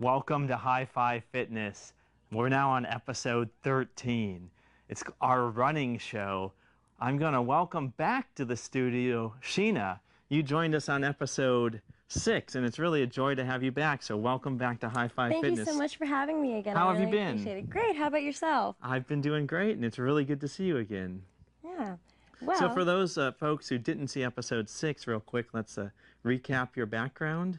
Welcome to Hi-Fi Fitness. We're now on episode 13. It's our running show. I'm going to welcome back to the studio Sheena. You joined us on episode 6, and it's really a joy to have you back. So welcome back to Hi-Fi Fitness. Thank you so much for having me again. How I have really you been? Appreciate it. Great. How about yourself? I've been doing great, and it's really good to see you again. Yeah. Well, So for those folks who didn't see episode 6, real quick, let's recap your background.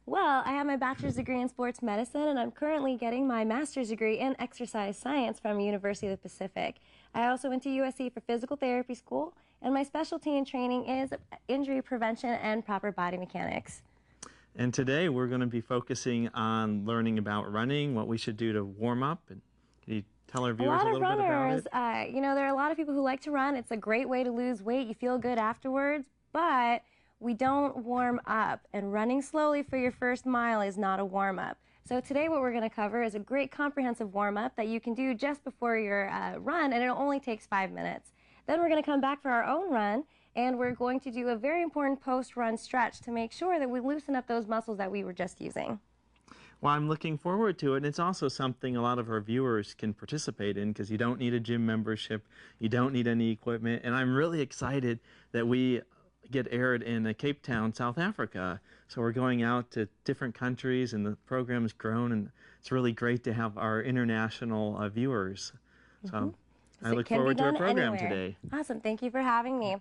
Well, I have my bachelor's degree in sports medicine, and I'm currently getting my master's degree in exercise science from University of the Pacific. I also went to USC for physical therapy school, and my specialty in training is injury prevention and proper body mechanics. And today we're going to be focusing on learning about running, what we should do to warm up. And can you tell our viewers a little bit about it? A lot of runners, you know, there are a lot of people who like to run. It's a great way to lose weight. You feel good afterwards, but we don't warm up, and running slowly for your first mile is not a warm-up. So today what we're going to cover is a great comprehensive warm-up that you can do just before your run, and it only takes 5 minutes. Then we're going to come back for our own run, and we're going to do a very important post-run stretch to make sure that we loosen up those muscles that we were just using. Well, I'm looking forward to it, and it's also something a lot of our viewers can participate in because you don't need a gym membership, you don't need any equipment, and I'm really excited that we get aired in Cape Town, South Africa. So we're going out to different countries, and the program's grown, and it's really great to have our international viewers. So I look forward to our program today. Awesome. Thank you for having me.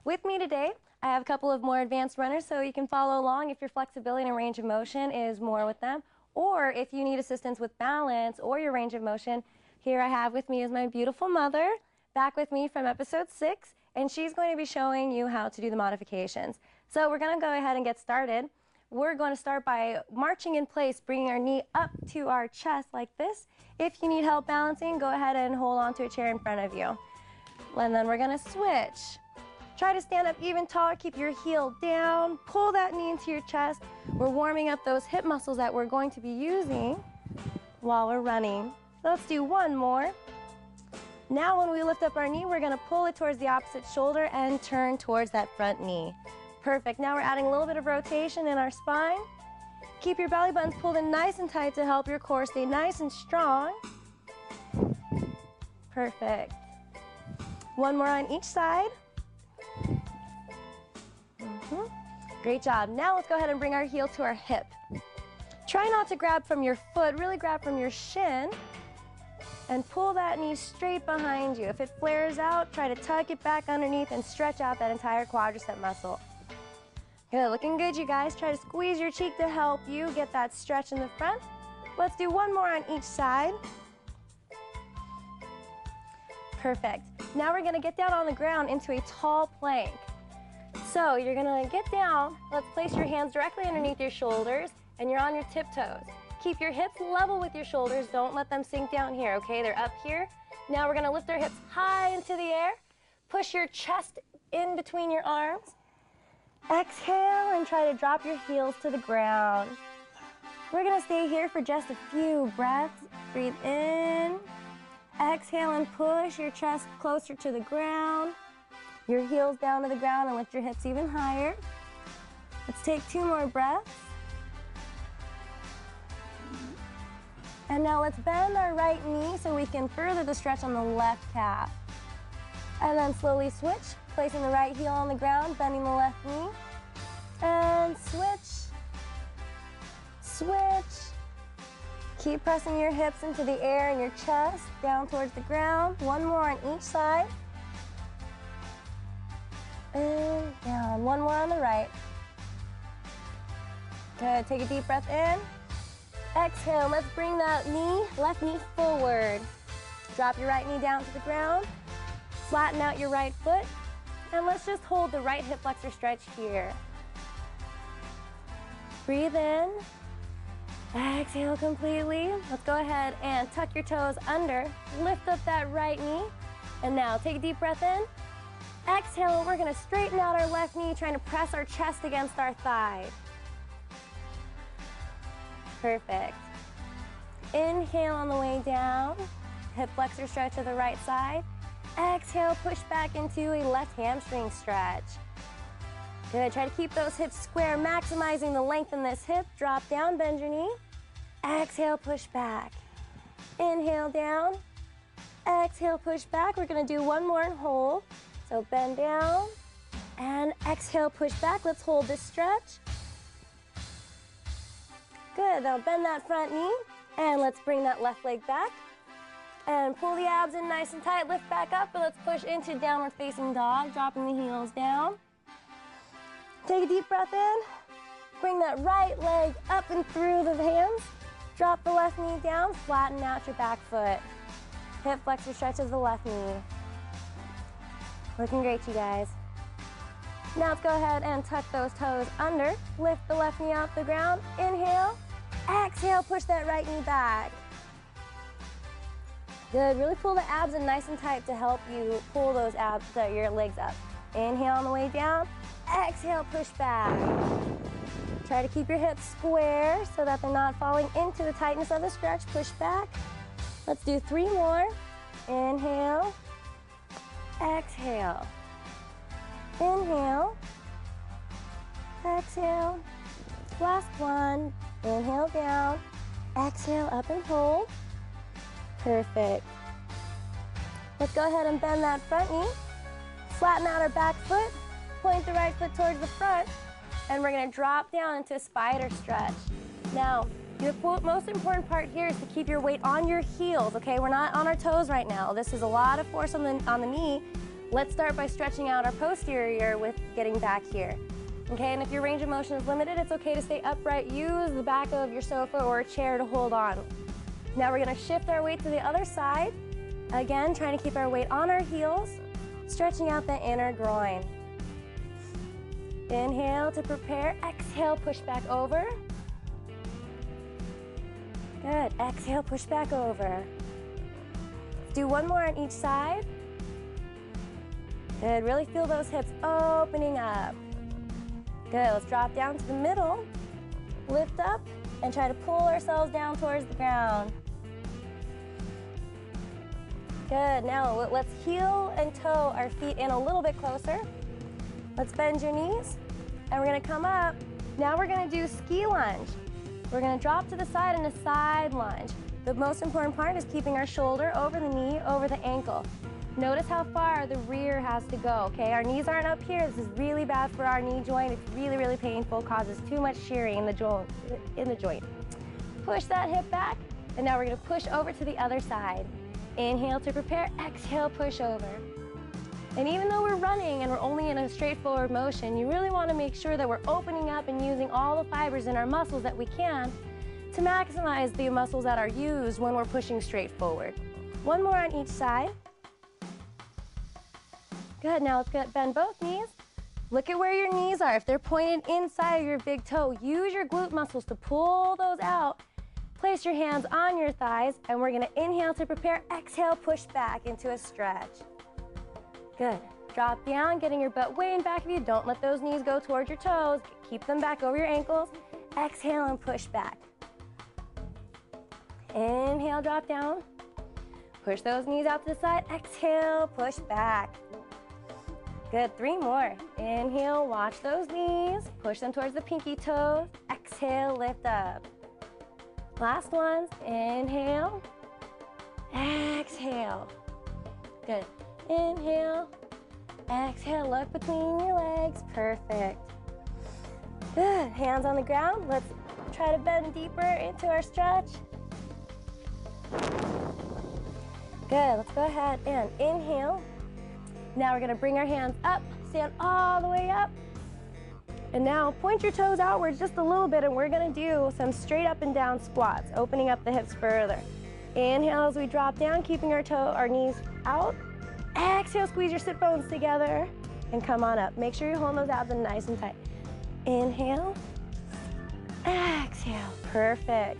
With me today, I have a couple of more advanced runners, so you can follow along if your flexibility and range of motion is more with them, or if you need assistance with balance or your range of motion. Here I have with me is my beautiful mother, back with me from episode 6. And she's going to be showing you how to do the modifications. So we're going to go ahead and get started. We're going to start by marching in place, bringing our knee up to our chest like this. If you need help balancing, go ahead and hold on to a chair in front of you. And then we're going to switch. Try to stand up even taller, keep your heel down, pull that knee into your chest. We're warming up those hip muscles that we're going to be using while we're running. Let's do one more. Now when we lift up our knee, we're going to pull it towards the opposite shoulder and turn towards that front knee. Perfect. Now we're adding a little bit of rotation in our spine. Keep your belly buttons pulled in nice and tight to help your core stay nice and strong. Perfect. One more on each side. Great job. Now let's go ahead and bring our heel to our hip. Try not to grab from your foot, really grab from your shin. And pull that knee straight behind you. If it flares out, try to tuck it back underneath and stretch out that entire quadricep muscle. Good, looking good, you guys. Try to squeeze your cheek to help you get that stretch in the front. Let's do one more on each side. Perfect. Now we're gonna get down on the ground into a tall plank. So you're gonna get down, let's place your hands directly underneath your shoulders, and you're on your tiptoes. Keep your hips level with your shoulders. Don't let them sink down here, okay? They're up here. Now we're gonna lift our hips high into the air. Push your chest in between your arms. Exhale and try to drop your heels to the ground. We're gonna stay here for just a few breaths. Breathe in. Exhale and push your chest closer to the ground. Your heels down to the ground and lift your hips even higher. Let's take 2 more breaths. And now let's bend our right knee so we can further the stretch on the left calf. And then slowly switch, placing the right heel on the ground, bending the left knee. And switch. Switch. Keep pressing your hips into the air and your chest, down towards the ground. One more on each side. And down. One more on the right. Good, take a deep breath in. Exhale, let's bring that knee, left knee forward. Drop your right knee down to the ground. Flatten out your right foot. And let's just hold the right hip flexor stretch here. Breathe in. Exhale completely. Let's go ahead and tuck your toes under. Lift up that right knee. And now take a deep breath in. Exhale, we're gonna straighten out our left knee, trying to press our chest against our thigh. Perfect. Inhale on the way down. Hip flexor stretch to the right side. Exhale, push back into a left hamstring stretch. Good, try to keep those hips square, maximizing the length in this hip. Drop down, bend your knee. exhale, push back. Inhale down, exhale, push back. We're gonna do one more and hold. So bend down and exhale, push back. Let's hold this stretch. Good, now bend that front knee and let's bring that left leg back. And pull the abs in nice and tight, lift back up, and let's push into downward facing dog, dropping the heels down. Take a deep breath in. Bring that right leg up and through the hands. Drop the left knee down, flatten out your back foot. Hip flexor stretch of the left knee. Looking great, you guys. Now let's go ahead and tuck those toes under. Lift the left knee off the ground. Inhale. Exhale, push that right knee back. Good, really pull the abs in nice and tight to help you pull those abs, your legs up. Inhale on the way down. Exhale, push back. Try to keep your hips square so that they're not falling into the tightness of the stretch. Push back. Let's do 3 more. Inhale. Exhale. Inhale. Exhale. Last one. Inhale down. Exhale up and hold. Perfect. Let's go ahead and bend that front knee. Flatten out our back foot. Point the right foot towards the front. And we're gonna drop down into a spider stretch. Now, the most important part here is to keep your weight on your heels, okay? We're not on our toes right now. This is a lot of force on the knee. Let's start by stretching out our posterior with getting back here. Okay, and if your range of motion is limited, it's okay to stay upright. Use the back of your sofa or a chair to hold on. Now we're gonna shift our weight to the other side. Again, trying to keep our weight on our heels, stretching out the inner groin. Inhale to prepare, exhale, push back over. Good, exhale, push back over. Do one more on each side. Good, really feel those hips opening up. Good, let's drop down to the middle, lift up, and try to pull ourselves down towards the ground. Good, now let's heel and toe our feet in a little bit closer. Let's bend your knees, and we're gonna come up. Now we're gonna do ski lunge. We're gonna drop to the side in a side lunge. The most important part is keeping our shoulder over the knee, over the ankle. Notice how far the rear has to go, okay? Our knees aren't up here. This is really bad for our knee joint. It's really, really painful, causes too much shearing in the joint. Push that hip back, and now we're gonna push over to the other side. Inhale to prepare, exhale, push over. And even though we're running and we're only in a straightforward motion, you really wanna make sure that we're opening up and using all the fibers in our muscles that we can to maximize the muscles that are used when we're pushing straight forward. One more on each side. Good, now let's bend both knees. Look at where your knees are. If they're pointed inside of your big toe, use your glute muscles to pull those out. Place your hands on your thighs, and we're gonna inhale to prepare, exhale, push back into a stretch. Good, drop down, getting your butt way in back of you. Don't let those knees go towards your toes. Keep them back over your ankles. Exhale and push back. Inhale, drop down. Push those knees out to the side. Exhale, push back. Good, 3 more. Inhale, watch those knees. Push them towards the pinky toes. Exhale, lift up. Last ones, inhale, exhale. Good, inhale, exhale, look between your legs, perfect. Good, hands on the ground. Let's try to bend deeper into our stretch. Good, let's go ahead and inhale. Now we're gonna bring our hands up, stand all the way up. And now point your toes outwards just a little bit, and we're gonna do some straight up and down squats, opening up the hips further. Inhale as we drop down, keeping our knees out. Exhale, squeeze your sit bones together and come on up. Make sure you hold those abs in nice and tight. Inhale, exhale, perfect.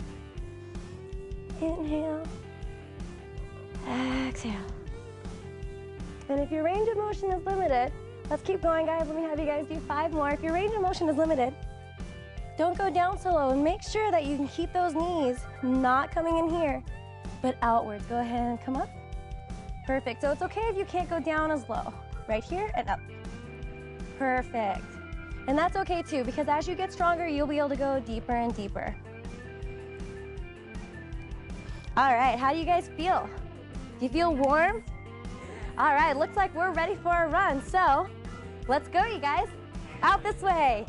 Inhale, exhale. And if your range of motion is limited, let's keep going, guys. Let me have you guys do 5 more. If your range of motion is limited, don't go down so low, and make sure that you can keep those knees not coming in here, but outwards. Go ahead and come up. Perfect. So it's okay if you can't go down as low. Right here and up. Perfect. And that's okay too, because as you get stronger, you'll be able to go deeper and deeper. All right, how do you guys feel? Do you feel warm? All right, looks like we're ready for a run. So let's go, you guys. Out this way.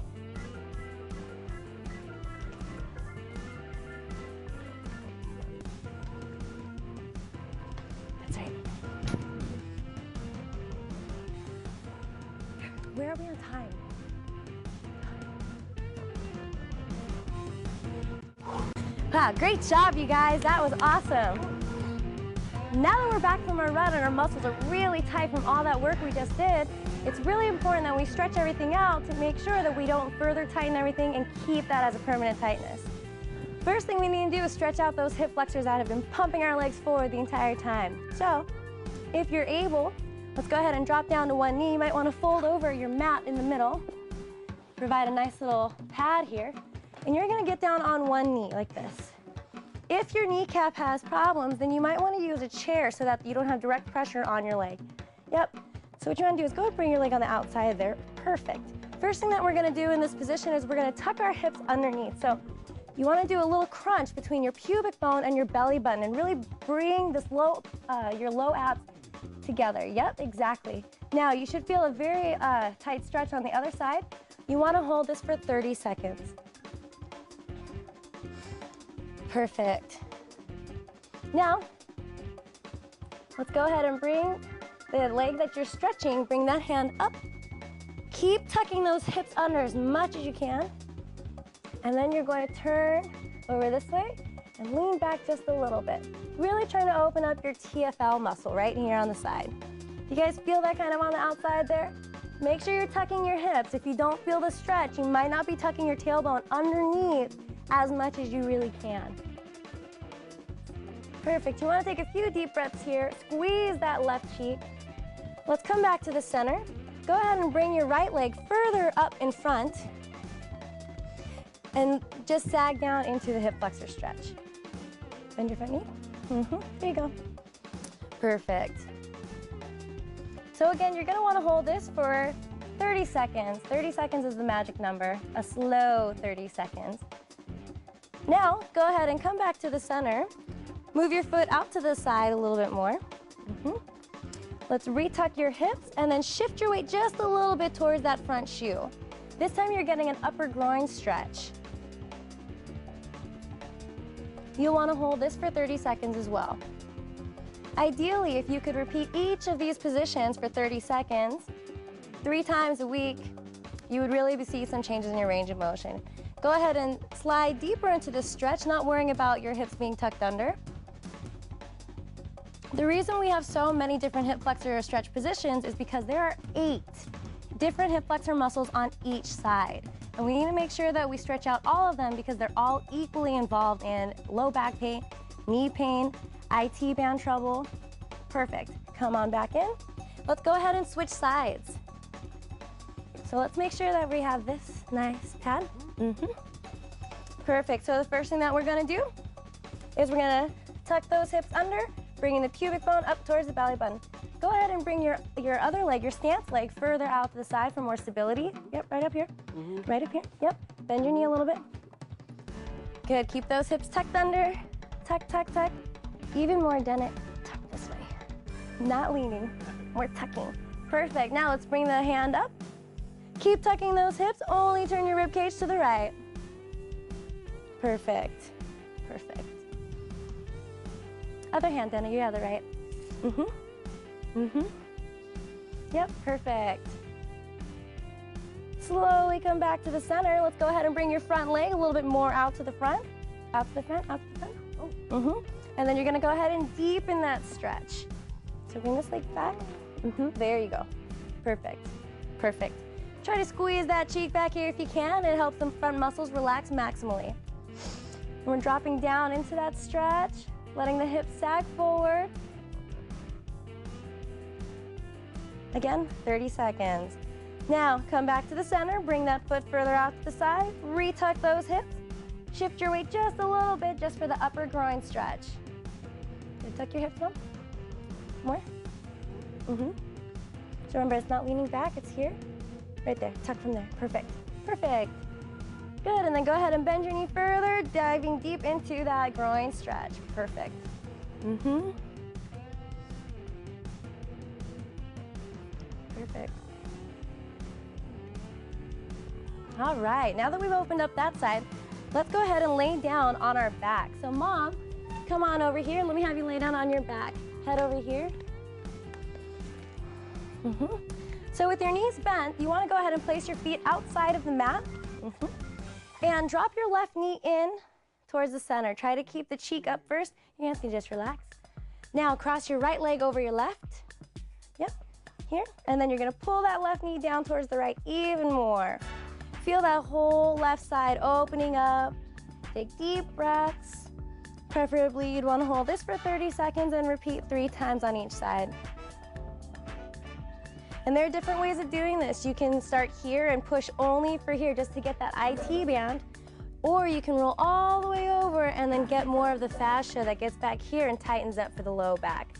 That's right. Where are we on time? Wow, great job, you guys. That was awesome. Now that we're back from our run and our muscles are really tight from all that work we just did, it's really important that we stretch everything out to make sure that we don't further tighten everything and keep that as a permanent tightness. First thing we need to do is stretch out those hip flexors that have been pumping our legs forward the entire time. So, if you're able, let's go ahead and drop down to one knee. You might want to fold over your mat in the middle. Provide a nice little pad here. And you're going to get down on one knee like this. If your kneecap has problems, then you might want to use a chair so that you don't have direct pressure on your leg. Yep. So what you want to do is go and bring your leg on the outside there. Perfect. First thing that we're going to do in this position is we're going to tuck our hips underneath. So you want to do a little crunch between your pubic bone and your belly button and really bring this your low abs together. Yep, exactly. Now you should feel a very tight stretch on the other side. You want to hold this for 30 seconds. Perfect. Now, let's go ahead and bring the leg that you're stretching, bring that hand up. Keep tucking those hips under as much as you can. And then you're going to turn over this way and lean back just a little bit. Really trying to open up your TFL muscle right here on the side. You guys feel that kind of on the outside there? Make sure you're tucking your hips. If you don't feel the stretch, you might not be tucking your tailbone underneath as much as you really can. Perfect. You want to take a few deep breaths here. Squeeze that left cheek. Let's come back to the center. Go ahead and bring your right leg further up in front and just sag down into the hip flexor stretch. Bend your front knee. There you go. Perfect. So again, you're going to want to hold this for 30 seconds. 30 seconds is the magic number. A slow 30 seconds. Now, go ahead and come back to the center. Move your foot out to the side a little bit more. Let's retuck your hips and then shift your weight just a little bit towards that front shoe. This time you're getting an upper groin stretch. You'll want to hold this for 30 seconds as well. Ideally, if you could repeat each of these positions for 30 seconds, 3 times a week, you would really see some changes in your range of motion. Go ahead and slide deeper into this stretch, not worrying about your hips being tucked under. The reason we have so many different hip flexor stretch positions is because there are 8 different hip flexor muscles on each side. And we need to make sure that we stretch out all of them because they're all equally involved in low back pain, knee pain, IT band trouble. Perfect. Come on back in. Let's go ahead and switch sides. So let's make sure that we have this nice pad. Perfect. So the first thing that we're going to do is we're going to tuck those hips under, bringing the pubic bone up towards the belly button. Go ahead and bring your other leg, your stance leg, further out to the side for more stability. Yep, right up here. Right up here. Yep. Bend your knee a little bit. Good. Keep those hips tucked under. Tuck, tuck, tuck. Even more, Denet. Tuck this way. Not leaning. We're tucking. Perfect. Now let's bring the hand up. Keep tucking those hips. Only turn your rib cage to the right. Perfect. Perfect. Other hand, Denet. You have the right. Yep, perfect. Slowly come back to the center. Let's go ahead and bring your front leg a little bit more out to the front. Out to the front, out to the front. And then you're gonna go ahead and deepen that stretch. So bring this leg back. There you go. Perfect. Perfect. Try to squeeze that cheek back here if you can. It helps the front muscles relax maximally. We're dropping down into that stretch, letting the hips sag forward. Again, 30 seconds. Now, come back to the center, bring that foot further out to the side, retuck those hips, shift your weight just a little bit just for the upper groin stretch. Good. Tuck your hips up. More. So remember, it's not leaning back, it's here. Right there, tuck from there. Perfect. Perfect. Good, and then go ahead and bend your knee further, diving deep into that groin stretch. Perfect. Perfect. All right, now that we've opened up that side, let's go ahead and lay down on our back. So Mom, come on over here. Let me have you lay down on your back. Head over here. So with your knees bent, you want to go ahead and place your feet outside of the mat. And drop your left knee in towards the center. Try to keep the cheek up first. Your hands can just relax. Now cross your right leg over your left. Yep, here. And then you're going to pull that left knee down towards the right even more. Feel that whole left side opening up. Take deep breaths. Preferably, you'd want to hold this for 30 seconds and repeat 3 times on each side. And there are different ways of doing this. You can start here and push only for here just to get that IT band, or you can roll all the way over and then get more of the fascia that gets back here and tightens up for the low back.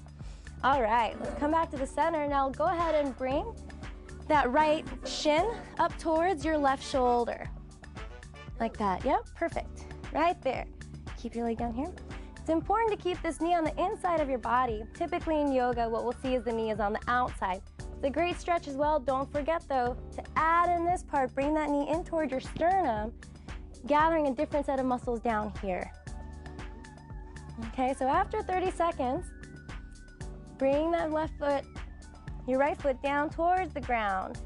All right, let's come back to the center. Now go ahead and bring that right shin up towards your left shoulder. Like that, yep, perfect. Right there. Keep your leg down here. It's important to keep this knee on the inside of your body. Typically in yoga, what we'll see is the knee is on the outside. It's a great stretch as well. Don't forget though, to add in this part, bring that knee in towards your sternum, gathering a different set of muscles down here. Okay, so after 30 seconds, bring that your right foot down towards the ground.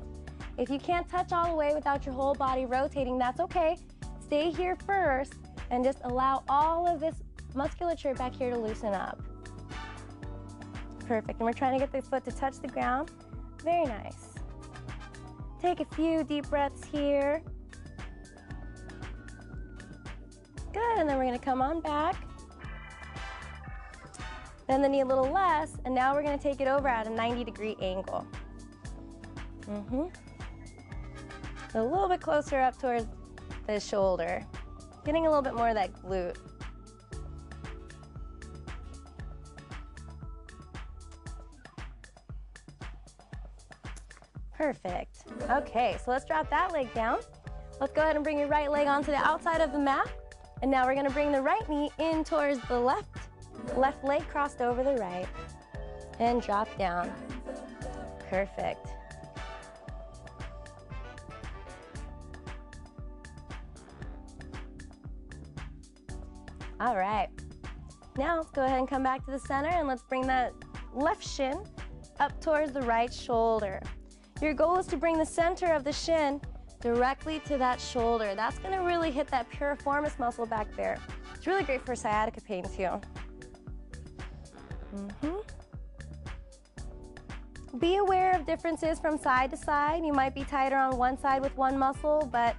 If you can't touch all the way without your whole body rotating, that's okay. Stay here first and just allow all of this musculature back here to loosen up. Perfect, and we're trying to get the foot to touch the ground. Very nice. Take a few deep breaths here. Good, and then we're gonna come on back. Bend the knee a little less, and now we're gonna take it over at a 90-degree angle. A little bit closer up towards the shoulder. Getting a little bit more of that glute. Perfect. Okay, so let's drop that leg down. Let's go ahead and bring your right leg onto the outside of the mat. And now we're gonna bring the right knee in towards the left leg crossed over the right. And drop down. Perfect. All right. Now let's go ahead and come back to the center and let's bring that left shin up towards the right shoulder. Your goal is to bring the center of the shin directly to that shoulder. That's gonna really hit that piriformis muscle back there. It's really great for sciatica pain too. Be aware of differences from side to side. You might be tighter on one side with one muscle, but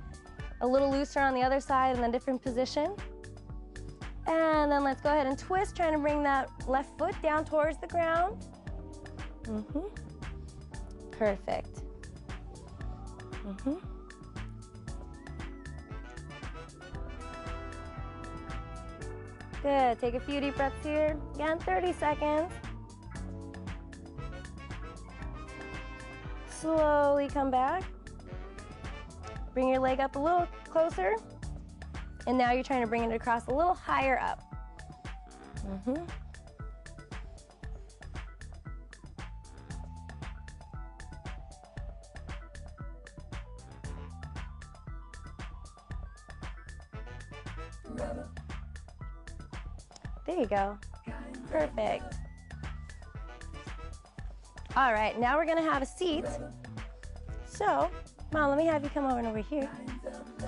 a little looser on the other side in a different position. And then let's go ahead and twist, trying to bring that left foot down towards the ground. Perfect. Good, take a few deep breaths here. Again, 30 seconds. Slowly come back. Bring your leg up a little closer. And now you're trying to bring it across a little higher up. There you go. Perfect. All right, now we're gonna have a seat. So, Mom, let me have you come over here.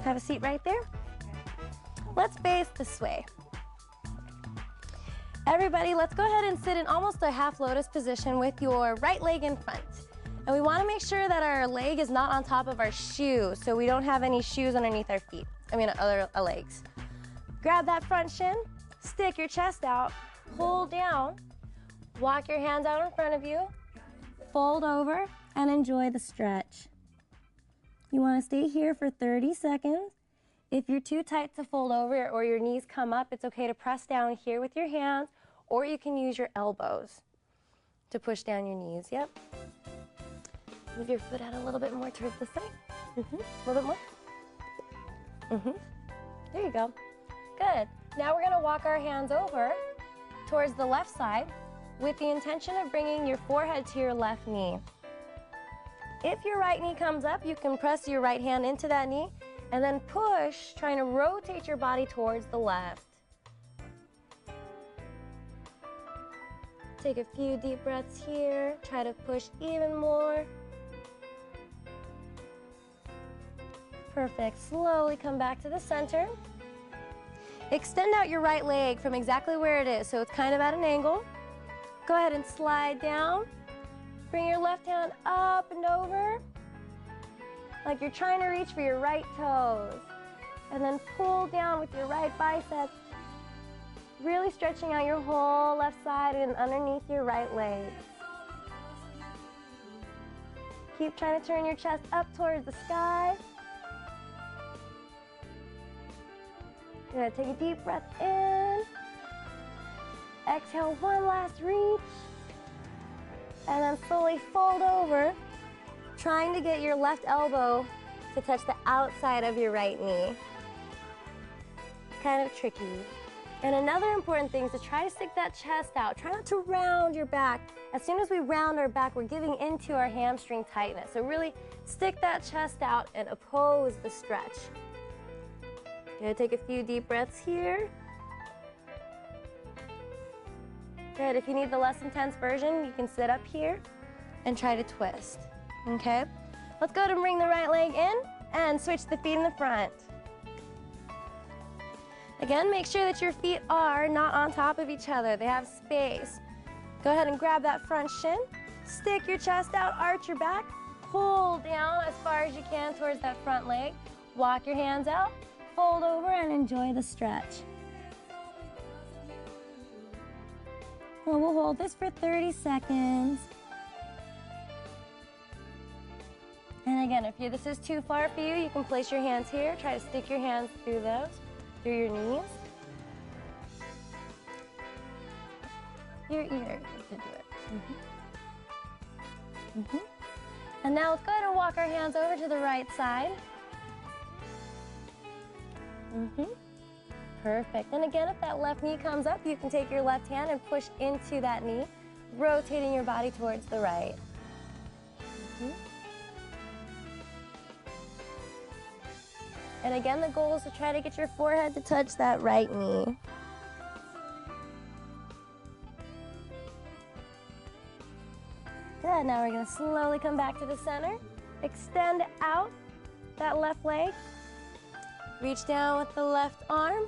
Have a seat right there. Let's face this way. Everybody, let's go ahead and sit in almost a half lotus position with your right leg in front. And we wanna make sure that our leg is not on top of our shoe, so we don't have any shoes underneath our feet. Other legs. Grab that front shin, stick your chest out, pull down, walk your hands out in front of you, fold over, and enjoy the stretch. You wanna stay here for 30 seconds. If you're too tight to fold over or your knees come up, it's okay to press down here with your hands, or you can use your elbows to push down your knees. Yep. Move your foot out a little bit more towards the side. A little bit more. There you go. Good. Now we're gonna walk our hands over towards the left side with the intention of bringing your forehead to your left knee. If your right knee comes up, you can press your right hand into that knee and then push, trying to rotate your body towards the left. Take a few deep breaths here. Try to push even more. Perfect. Slowly come back to the center. Extend out your right leg from exactly where it is, so it's kind of at an angle. Go ahead and slide down. Bring your left hand up and over, like you're trying to reach for your right toes. And then pull down with your right bicep, really stretching out your whole left side and underneath your right leg. Keep trying to turn your chest up towards the sky. Good. Take a deep breath in. Exhale, one last reach. And then slowly fold over, trying to get your left elbow to touch the outside of your right knee. Kind of tricky. And another important thing is to try to stick that chest out. Try not to round your back. As soon as we round our back, we're giving into our hamstring tightness. So really stick that chest out and oppose the stretch. Gonna take a few deep breaths here. Good. If you need the less intense version, you can sit up here and try to twist. Okay? Let's go ahead and bring the right leg in and switch the feet in the front. Again, make sure that your feet are not on top of each other. They have space. Go ahead and grab that front shin. Stick your chest out, arch your back. Pull down as far as you can towards that front leg. Walk your hands out. Fold over and enjoy the stretch. Well, we'll hold this for 30 seconds. And again, if this is too far for you, you can place your hands here. Try to stick your hands through those, through your knees. You're eager to do it. And now let's go ahead and walk our hands over to the right side. Perfect. And again, if that left knee comes up, you can take your left hand and push into that knee, rotating your body towards the right. And again, the goal is to try to get your forehead to touch that right knee. Good. Now we're going to slowly come back to the center. Extend out that left leg. Reach down with the left arm.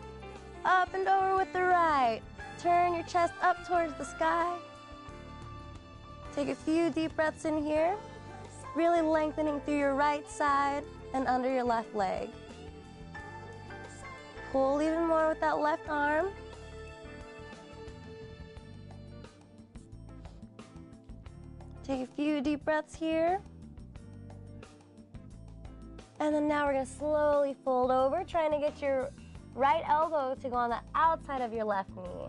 Up and over with the right. Turn your chest up towards the sky. Take a few deep breaths in here. Really lengthening through your right side and under your left leg. Pull even more with that left arm. Take a few deep breaths here. And then now we're going to slowly fold over, trying to get your right elbow to go on the outside of your left knee.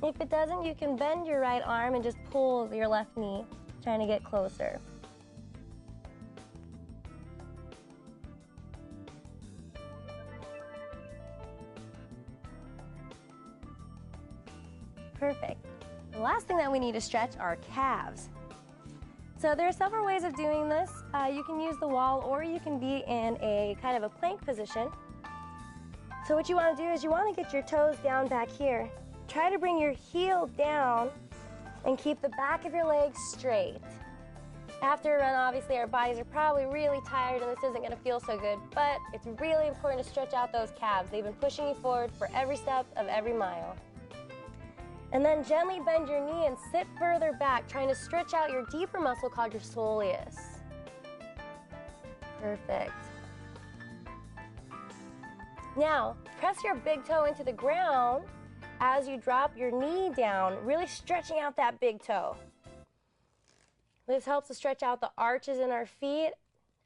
If it doesn't, you can bend your right arm and just pull your left knee, trying to get closer. Perfect. The last thing that we need to stretch are calves. So there are several ways of doing this. You can use the wall or you can be in a kind of a plank position. So what you want to do is you want to get your toes down back here. Try to bring your heel down and keep the back of your legs straight. After a run, obviously our bodies are probably really tired and this isn't going to feel so good, but it's really important to stretch out those calves. They've been pushing you forward for every step of every mile. And then gently bend your knee and sit further back, trying to stretch out your deeper muscle called your soleus. Perfect. Now, press your big toe into the ground as you drop your knee down, really stretching out that big toe. This helps to stretch out the arches in our feet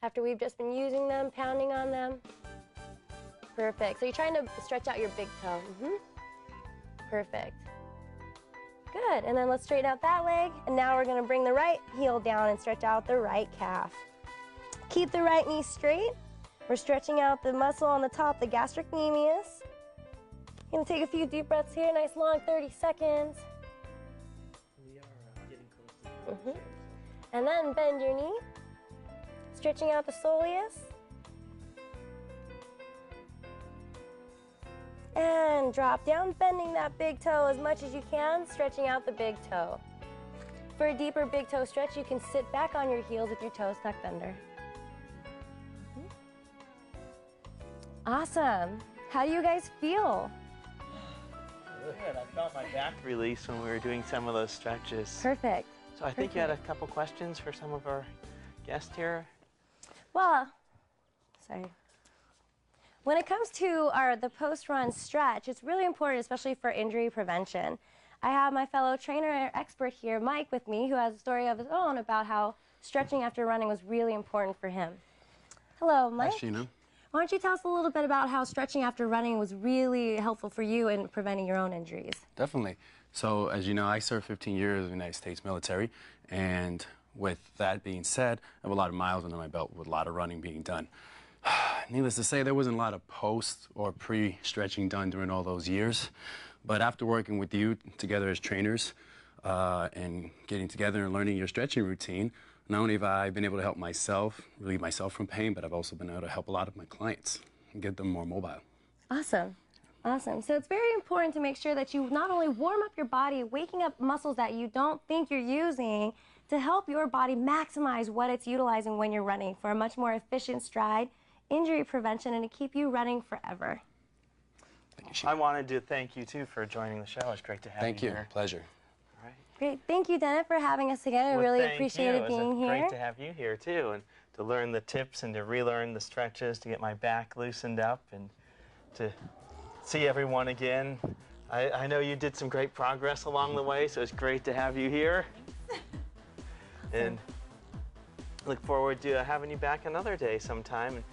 after we've just been using them, pounding on them. Perfect. So you're trying to stretch out your big toe. Perfect. Good, and then let's straighten out that leg, and now we're going to bring the right heel down and stretch out the right calf. Keep the right knee straight. We're stretching out the muscle on the top, the gastrocnemius. Gonna take a few deep breaths here, nice long 30 seconds. We are getting close to the Mm-hmm. And then bend your knee, stretching out the soleus. And drop down, bending that big toe as much as you can, stretching out the big toe. For a deeper big toe stretch, you can sit back on your heels with your toes tucked under. Awesome. How do you guys feel? Good. I felt my back release when we were doing some of those stretches. Perfect. So I think you had a couple questions for some of our guests here. Well, sorry. When it comes to the post-run stretch, it's really important, especially for injury prevention. I have my fellow trainer expert here, Mike, with me, who has a story of his own about how stretching after running was really important for him. Hello, Mike. Hi, Sheena. Why don't you tell us a little bit about how stretching after running was really helpful for you in preventing your own injuries? Definitely. So, as you know, I served 15 years in the United States military, and with that being said, I have a lot of miles under my belt with a lot of running being done. Needless to say, there wasn't a lot of post or pre-stretching done during all those years. But after working with you together as trainers and getting together and learning your stretching routine, not only have I been able to help myself, relieve myself from pain, but I've also been able to help a lot of my clients and get them more mobile. Awesome. Awesome. So it's very important to make sure that you not only warm up your body, waking up muscles that you don't think you're using to help your body maximize what it's utilizing when you're running for a much more efficient stride, injury prevention, and to keep you running forever. Thank you, I wanted to thank you, too, for joining the show. It's great to have Thank you you. here. Pleasure. All right. Great. Thank you, Denet, for having us again. I really appreciated being here. Great to have you here, too, and to learn the tips and to relearn the stretches, to get my back loosened up, and to see everyone again. I know you did some great progress along the way, so it's great to have you here. And look forward to having you back another day sometime. And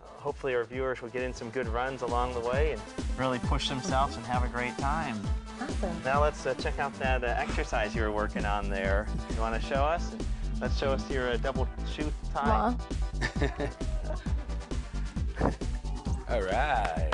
hopefully our viewers will get in some good runs along the way and really push themselves and have a great time. Awesome. Now let's check out that exercise you were working on there. You want to show us? Let's show us your double shoe tie. All right.